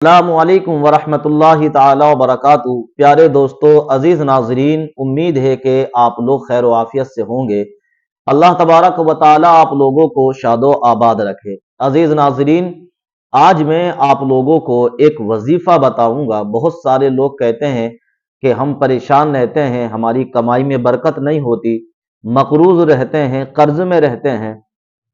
السلام علیکم ورحمۃ اللہ تعالی وبرکاتہ۔ پیارے دوستو، عزیز ناظرین، امید ہے کہ آپ لوگ خیر و عافیت سے ہوں گے۔ اللہ تبارک و تعالی آپ لوگوں کو شاد و آباد رکھے۔ عزیز ناظرین، آج میں آپ لوگوں کو ایک وظیفہ بتاؤں گا۔ بہت سارے لوگ کہتے ہیں کہ ہم پریشان رہتے ہیں، ہماری کمائی میں برکت نہیں ہوتی، مقروض رہتے ہیں، قرض میں رہتے ہیں،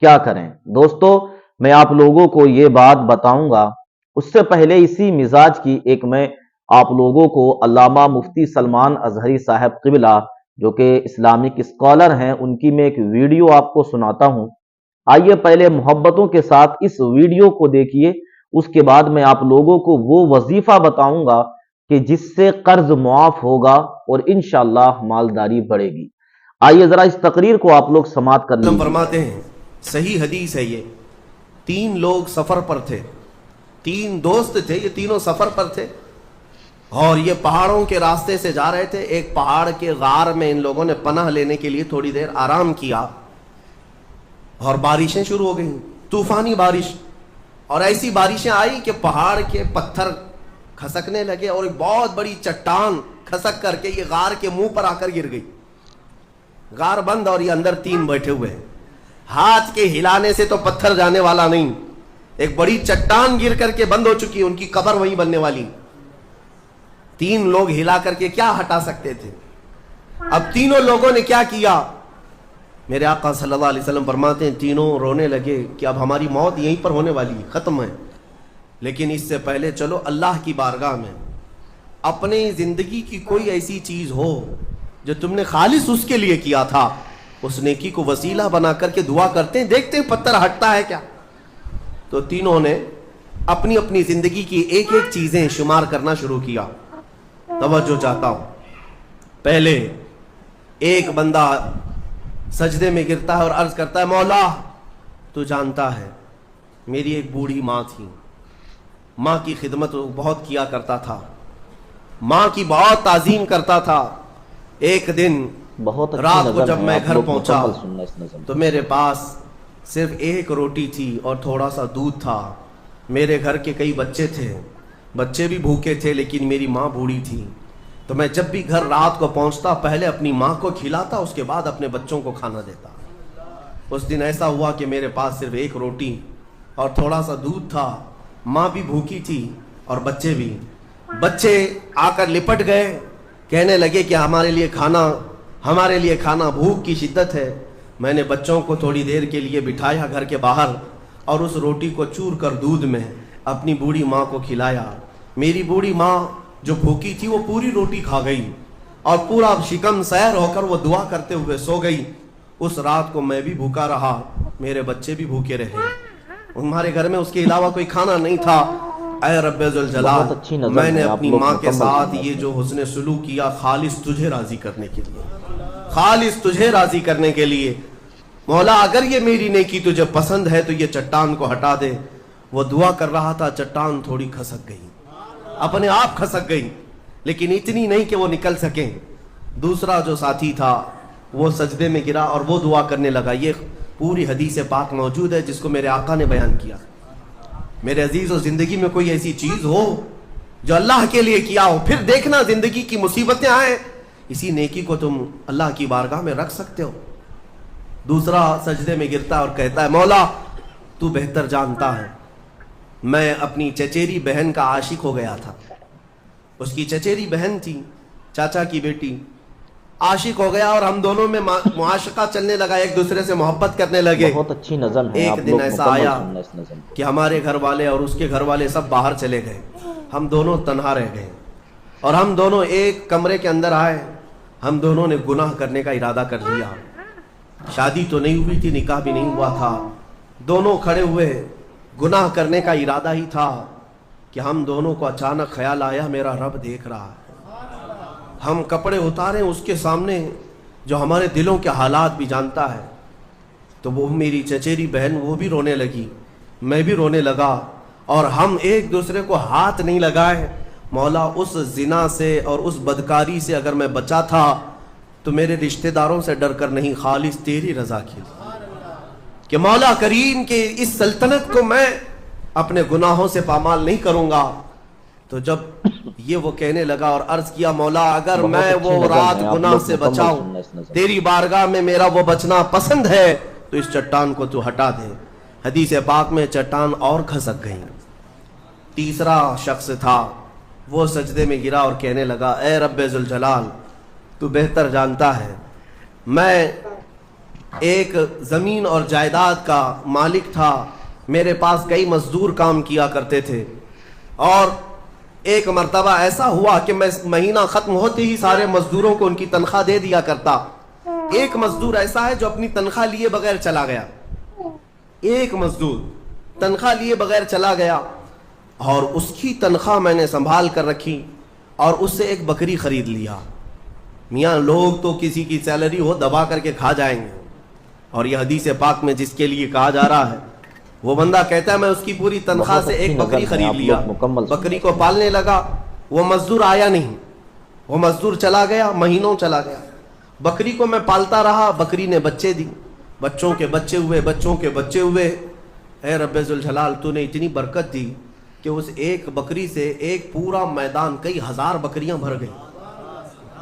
کیا کریں؟ دوستو، میں آپ لوگوں کو یہ بات بتاؤں گا۔ اس سے پہلے اسی مزاج کی ایک میں آپ لوگوں کو علامہ مفتی سلمان اظہری صاحب قبلہ، جو کہ اسلامک اسکالر ہیں، ان کی میں ایک ویڈیو آپ کو سناتا ہوں۔ آئیے پہلے محبتوں کے ساتھ اس ویڈیو کو دیکھیے، اس کے بعد میں آپ لوگوں کو وہ وظیفہ بتاؤں گا کہ جس سے قرض معاف ہوگا اور انشاءاللہ مالداری بڑھے گی۔ آئیے ذرا اس تقریر کو آپ لوگ سماعت کر لیجیے۔ فرماتے ہیں، صحیح حدیث ہے یہ، تین لوگ سفر پر تھے، تین دوست تھے، یہ تینوں سفر پر تھے اور یہ پہاڑوں کے راستے سے جا رہے تھے۔ ایک پہاڑ کے غار میں ان لوگوں نے پناہ لینے کے لیے تھوڑی دیر آرام کیا اور بارشیں شروع ہو گئیں، طوفانی بارش، اور ایسی بارشیں آئی کہ پہاڑ کے پتھر کھسکنے لگے اور ایک بہت بڑی چٹان کھسک کر کے یہ غار کے منہ پر آ کر گر گئی۔ غار بند اور یہ اندر تین بیٹھے ہوئے ہیں، ہاتھ کے ہلانے سے تو پتھر جانے والا نہیں، ایک بڑی چٹان گر کر کے بند ہو چکی، ان کی قبر وہیں بننے والی۔ تین لوگ ہلا کر کے کیا ہٹا سکتے تھے؟ اب تینوں لوگوں نے کیا کیا؟ میرے آقا صلی اللہ علیہ وسلم فرماتے ہیں تینوں رونے لگے کہ اب ہماری موت یہیں پر ہونے والی ہے، ختم ہے، لیکن اس سے پہلے چلو اللہ کی بارگاہ میں اپنی زندگی کی کوئی ایسی چیز ہو جو تم نے خالص اس کے لیے کیا تھا، اس نیکی کو وسیلہ بنا کر کے دعا کرتے ہیں، دیکھتے ہیں پتھر ہٹتا ہے کیا۔ تو تینوں نے اپنی اپنی زندگی کی ایک ایک چیزیں شمار کرنا شروع کیا۔ توجہ چاہتا ہوں، پہلے ایک بندہ سجدے میں گرتا ہے اور عرض کرتا ہے، مولا تو جانتا ہے میری ایک بوڑھی ماں تھی، ماں کی خدمت بہت کیا کرتا تھا، ماں کی بہت تعظیم کرتا تھا۔ ایک دن رات کو جب میں گھر پہنچا تو میرے پاس صرف ایک روٹی تھی اور تھوڑا سا دودھ تھا۔ میرے گھر کے کئی بچے تھے، بچے بھی بھوکے تھے، لیکن میری ماں بوڑھی تھی، تو میں جب بھی گھر رات کو پہنچتا پہلے اپنی ماں کو کھلاتا، اس کے بعد اپنے بچوں کو کھانا دیتا۔ اس دن ایسا ہوا کہ میرے پاس صرف ایک روٹی اور تھوڑا سا دودھ تھا، ماں بھی بھوکی تھی اور بچے بھی۔ بچے آ کر لپٹ گئے، کہنے لگے کہ ہمارے لیے کھانا، بھوک کی شدت ہے۔ میں نے بچوں کو تھوڑی دیر کے لیے بٹھایا گھر کے باہر اور اس روٹی کو چور کر دودھ میں اپنی بوڑھی ماں کو کھلایا۔ میری بوڑھی ماں جو بھوکی تھی وہ پوری روٹی کھا گئی اور پورا شکم سیر ہو کر وہ دعا کرتے ہوئے سو گئی۔ اس رات کو میں بھی بھوکا رہا، میرے بچے بھی بھوکے رہے، ہمارے گھر میں اس کے علاوہ کوئی کھانا نہیں تھا۔ اے رب ذوالجلال، میں نے اپنی ماں کے ساتھ یہ جو حسن سلوک کیا خالص تجھے راضی کرنے کے لیے، خالص تجھے راضی کرنے کے لیے۔ مولا اگر یہ میری نیکی تجھے پسند ہے تو یہ چٹان کو ہٹا دے۔ وہ دعا کر رہا تھا، چٹان تھوڑی کھسک گئی، اپنے آپ کھسک گئی، لیکن اتنی نہیں کہ وہ نکل سکیں۔ دوسرا جو ساتھی تھا وہ سجدے میں گرا اور وہ دعا کرنے لگا۔ یہ پوری حدیث پاک موجود ہے جس کو میرے آقا نے بیان کیا۔ میرے عزیزو، زندگی میں کوئی ایسی چیز ہو جو اللہ کے لیے کیا ہو، پھر دیکھنا زندگی کی مصیبتیں آئیں، اسی نیکی کو تم اللہ کی بارگاہ میں رکھ سکتے ہو۔ دوسرا سجدے میں گرتا اور کہتا ہے، مولا تو بہتر جانتا ہے میں اپنی چچیری بہن کا عاشق ہو گیا تھا۔ اس کی چچیری بہن تھی، چاچا کی بیٹی، عاشق ہو گیا اور ہم دونوں میں معاشقہ چلنے لگا، ایک دوسرے سے محبت کرنے لگے۔ بہت اچھی نظم ہے، ایک دن ایسا آیا کہ ہمارے گھر والے اور اس کے گھر والے سب باہر چلے گئے، ہم دونوں تنہا رہ گئے اور ہم دونوں ایک کمرے کے اندر آئے۔ ہم دونوں نے گناہ کرنے کا ارادہ کر لیا۔ شادی تو نہیں ہوئی تھی، نکاح بھی نہیں ہوا تھا، دونوں کھڑے ہوئے، گناہ کرنے کا ارادہ ہی تھا کہ ہم دونوں کو اچانک خیال آیا میرا رب دیکھ رہا ہے۔ ہم کپڑے اتارے اس کے سامنے جو ہمارے دلوں کے حالات بھی جانتا ہے، تو وہ میری چچیری بہن وہ بھی رونے لگی، میں بھی رونے لگا اور ہم ایک دوسرے کو ہاتھ نہیں لگائے۔ مولا اس زنا سے اور اس بدکاری سے اگر میں بچا تھا تو میرے رشتہ داروں سے ڈر کر نہیں، خالص تیری رضا کے لیے، کہ مولا کریم کے اس سلطنت کو میں اپنے گناہوں سے پامال نہیں کروں گا۔ تو جب یہ وہ کہنے لگا اور عرض کیا مولا اگر بہت میں اچھی وہ نظم رات ہے، آپ گناہ لوگ سے مکمل بچاؤں، سننا اس نظم کو۔ تیری بارگاہ میں میرا وہ بچنا پسند ہے تو اس چٹان کو تو ہٹا دے۔ حدیث پاک میں چٹان اور کھسک گئی۔ تیسرا شخص تھا، وہ سجدے میں گرا اور کہنے لگا اے رب ذوالجلال تو بہتر جانتا ہے میں ایک زمین اور جائیداد کا مالک تھا، میرے پاس کئی مزدور کام کیا کرتے تھے، اور ایک مرتبہ ایسا ہوا کہ میں مہینہ ختم ہوتے ہی سارے مزدوروں کو ان کی تنخواہ دے دیا کرتا۔ ایک مزدور ایسا ہے جو اپنی تنخواہ لیے بغیر چلا گیا، ایک مزدور تنخواہ لیے بغیر چلا گیا، اور اس کی تنخواہ میں نے سنبھال کر رکھی اور اس سے ایک بکری خرید لیا۔ میاں لوگ تو کسی کی سیلری ہو دبا کر کے کھا جائیں گے، اور یہ حدیث پاک میں جس کے لیے کہا جا رہا ہے وہ بندہ کہتا ہے میں اس کی پوری تنخواہ بہت سے اچھی ایک بکری نظم ہے، خرید آپ لیا، لوگ مکمل سنیں۔ بکری کو پالنے لگا، وہ مزدور آیا نہیں، وہ مزدور چلا گیا، مہینوں چلا گیا، بکری کو میں پالتا رہا، بکری نے بچے دی، بچوں کے بچے ہوئے، بچوں کے بچے ہوئے۔ اے رب ذوالجلال تو نے اتنی برکت دی کہ اس ایک بکری سے ایک پورا میدان کئی ہزار بکریاں بھر گئی،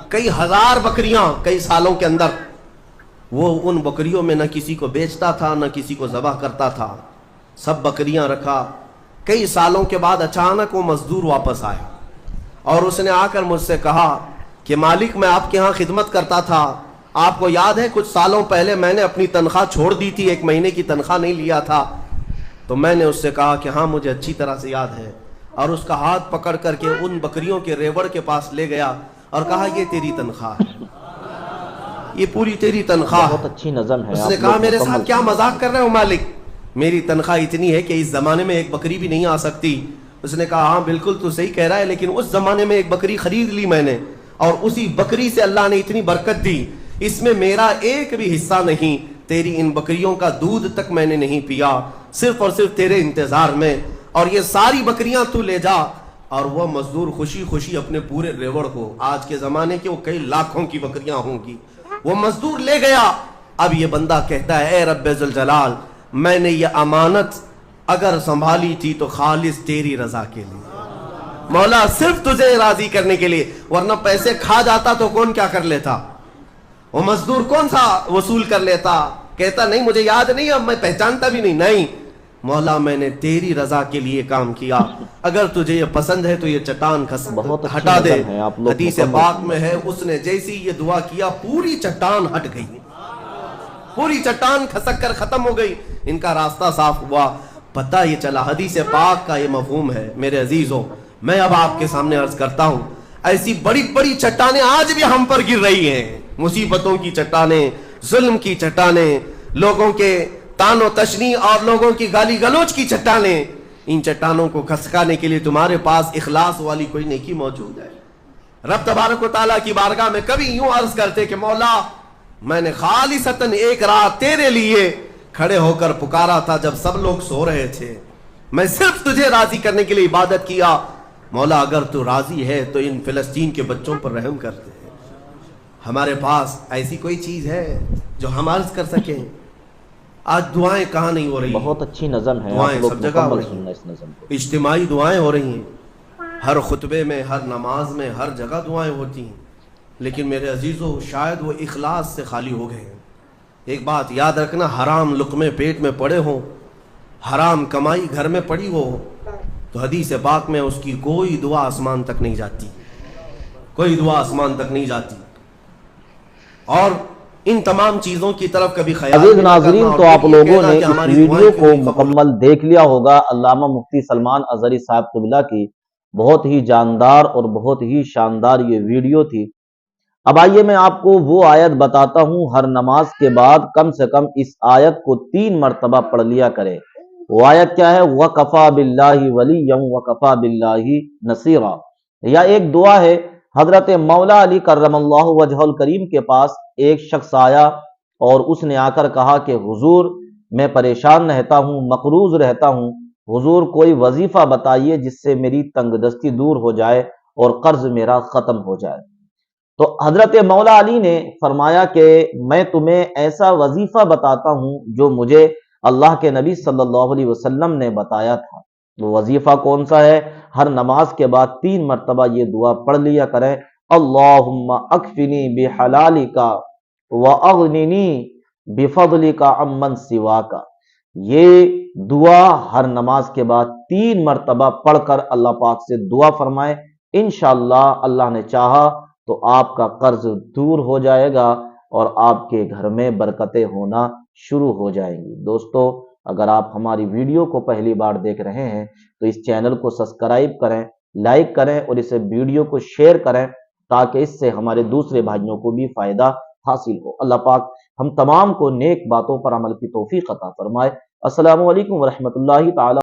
کئی ہزار بکریاں کئی سالوں کے اندر۔ وہ ان بکریوں میں نہ کسی کو بیچتا تھا نہ کسی کو ذبح کرتا تھا، سب بکریاں رکھا۔ کئی سالوں کے بعد اچانک وہ مزدور واپس آیا اور اس نے آ کر مجھ سے کہا کہ مالک میں آپ کے ہاں خدمت کرتا تھا، آپ کو یاد ہے کچھ سالوں پہلے میں نے اپنی تنخواہ چھوڑ دی تھی، ایک مہینے کی تنخواہ نہیں لیا تھا۔ تو میں نے اس سے کہا کہ ہاں مجھے اچھی طرح سے یاد ہے، اور اس کا ہاتھ پکڑ کر کے ان بکریوں کے ریوڑ کے پاس لے گیا اور کہا یہ تیری تنخواہ ہے، یہ پوری تیری تنخواہ ہے۔ بہت اچھی نظم ہے، اس آپ نے لوگ کہا میرے مکمل ساتھ کیا سنیں۔ مذاق کر رہے ہو مالک، میری تنخواہ اتنی ہے کہ اس زمانے میں ایک بکری بھی نہیں آ سکتی۔ اس نے کہا ہاں بالکل تو صحیح کہہ رہا ہے، لیکن اس زمانے میں ایک بکری خرید لی میں نے، اور اسی بکری سے اللہ نے اتنی برکت دی، اس میں میرا ایک بھی حصہ نہیں، تیری ان بکریوں کا دودھ تک میں نے نہیں پیا، صرف اور صرف تیرے انتظار میں، اور یہ ساری بکریاں تو لے جا۔ اور وہ مزدور خوشی خوشی اپنے پورے ریوڑ کو، آج کے زمانے کے وہ کئی لاکھوں کی بکریاں ہوں گی، وہ مزدور لے گیا۔ اب یہ بندہ کہتا ہے اے رب ذوالجلال میں نے یہ امانت اگر سنبھالی تھی تو خالص تیری رضا کے لیے، مولا صرف تجھے راضی کرنے کے لیے، ورنہ پیسے کھا جاتا تو کون کیا کر لیتا، وہ مزدور کون سا وصول کر لیتا۔ کہتا نہیں مجھے یاد نہیں، اب میں پہچانتا بھی نہیں، نہیں مولا میں نے تیری رضا کے لیے کام کیا، اگر تجھے یہ پسند ہے تو یہ چٹان بہت اچھی ہٹا دے۔ نظم ہے، آپ لوگ حدیث مکمل پاک سنیں۔ میں ہے اس نے جیسی یہ دعا کیا پوری چٹان ہٹ گئی، پوری چٹان کھسک کر ختم ہو گئی، ان کا راستہ صاف ہوا۔ پتہ یہ چلا، حدیث پاک کا یہ مفہوم ہے میرے عزیزوں۔ میں اب آپ کے سامنے عرض کرتا ہوں، ایسی بڑی بڑی چٹانیں آج بھی ہم پر گر رہی ہیں، مصیبتوں کی چٹانیں، ظلم کی چٹانیں، لوگوں کے تان و تشنی اور لوگوں کی گالی گلوچ کی چٹانیں۔ ان چٹانوں کو کھسکانے کے لیے تمہارے پاس اخلاص والی کوئی نیکی موجود ہے؟ رب تبارک و تعالیٰ کی بارگاہ میں کبھی یوں عرض کرتے کہ مولا میں نے خالصتاً ایک رات تیرے لیے کھڑے ہو کر پکارا تھا جب سب لوگ سو رہے تھے، میں صرف تجھے راضی کرنے کے لیے عبادت کیا، مولا اگر تو راضی ہے تو ان فلسطین کے بچوں پر رحم کر دے۔ ہمارے پاس ایسی کوئی چیز ہے جو ہم عرض کر سکیں؟ آج دعائیں کہاں نہیں ہو رہی، بہت اچھی نظم ہے، دعائیں آپ لوگ سب جگہ ہو مکمل رہی سننا ہیں، اس نظم کو۔ اجتماعی دعائیں ہو رہی ہیں، ہر خطبے میں، ہر نماز میں، ہر جگہ دعائیں ہوتی ہیں، لیکن میرے عزیزو شاید وہ اخلاص سے خالی ہو گئے ہیں۔ ایک بات یاد رکھنا، حرام لقمے پیٹ میں پڑے ہوں، حرام کمائی گھر میں پڑی ہو، تو حدیث پاک میں اس کی کوئی دعا آسمان تک نہیں جاتی، کوئی دعا آسمان تک نہیں جاتی۔ اور ان تمام چیزوں کی طرف کبھی خیال عزیز بھی نہ ناظرین، کرنا اور تو آپ یہ لوگوں کہنا نے کہ اس ہماری ویڈیو دعائیں کو کیوں نہیں قبول مکمل دیکھ لیا ہوگا علامہ مفتی سلمان اظہری صاحب قبلہ کی بہت ہی جاندار اور بہت ہی شاندار یہ ویڈیو تھی۔ اب آئیے میں آپ کو وہ آیت بتاتا ہوں، ہر نماز کے بعد کم سے کم اس آیت کو 3 مرتبہ پڑھ لیا کرے۔ وہ آیت کیا ہے؟ وَكَفَى بِاللَّهِ وَلِيًّا وَكَفَى بِاللَّهِ نَصِيرًا۔ یا ایک دعا ہے، حضرت مولا علی کرم اللہ وجہ الکریم کے پاس ایک شخص آیا اور اس نے آ کر کہا کہ حضور میں پریشان رہتا ہوں، مقروض رہتا ہوں، حضور کوئی وظیفہ بتائیے جس سے میری تنگ دستی دور ہو جائے اور قرض میرا ختم ہو جائے۔ تو حضرت مولا علی نے فرمایا کہ میں تمہیں ایسا وظیفہ بتاتا ہوں جو مجھے اللہ کے نبی صلی اللہ علیہ وسلم نے بتایا تھا۔ وہ وظیفہ کون سا ہے؟ ہر نماز کے بعد 3 مرتبہ یہ دعا پڑھ لیا کریں، اللہم اکفنی بحلالک واغننی بفضلک عمن سواک۔ یہ دعا ہر نماز کے بعد 3 مرتبہ پڑھ کر اللہ پاک سے دعا فرمائیں، انشاءاللہ اللہ نے چاہا تو آپ کا قرض دور ہو جائے گا اور آپ کے گھر میں برکتیں ہونا شروع ہو جائیں گی۔ دوستو، اگر آپ ہماری ویڈیو کو پہلی بار دیکھ رہے ہیں تو اس چینل کو سبسکرائب کریں، لائک کریں اور اسے ویڈیو کو شیئر کریں تاکہ اس سے ہمارے دوسرے بھائیوں کو بھی فائدہ حاصل ہو۔ اللہ پاک ہم تمام کو نیک باتوں پر عمل کی توفیق عطا فرمائے۔ السلام علیکم ورحمۃ اللہ تعالی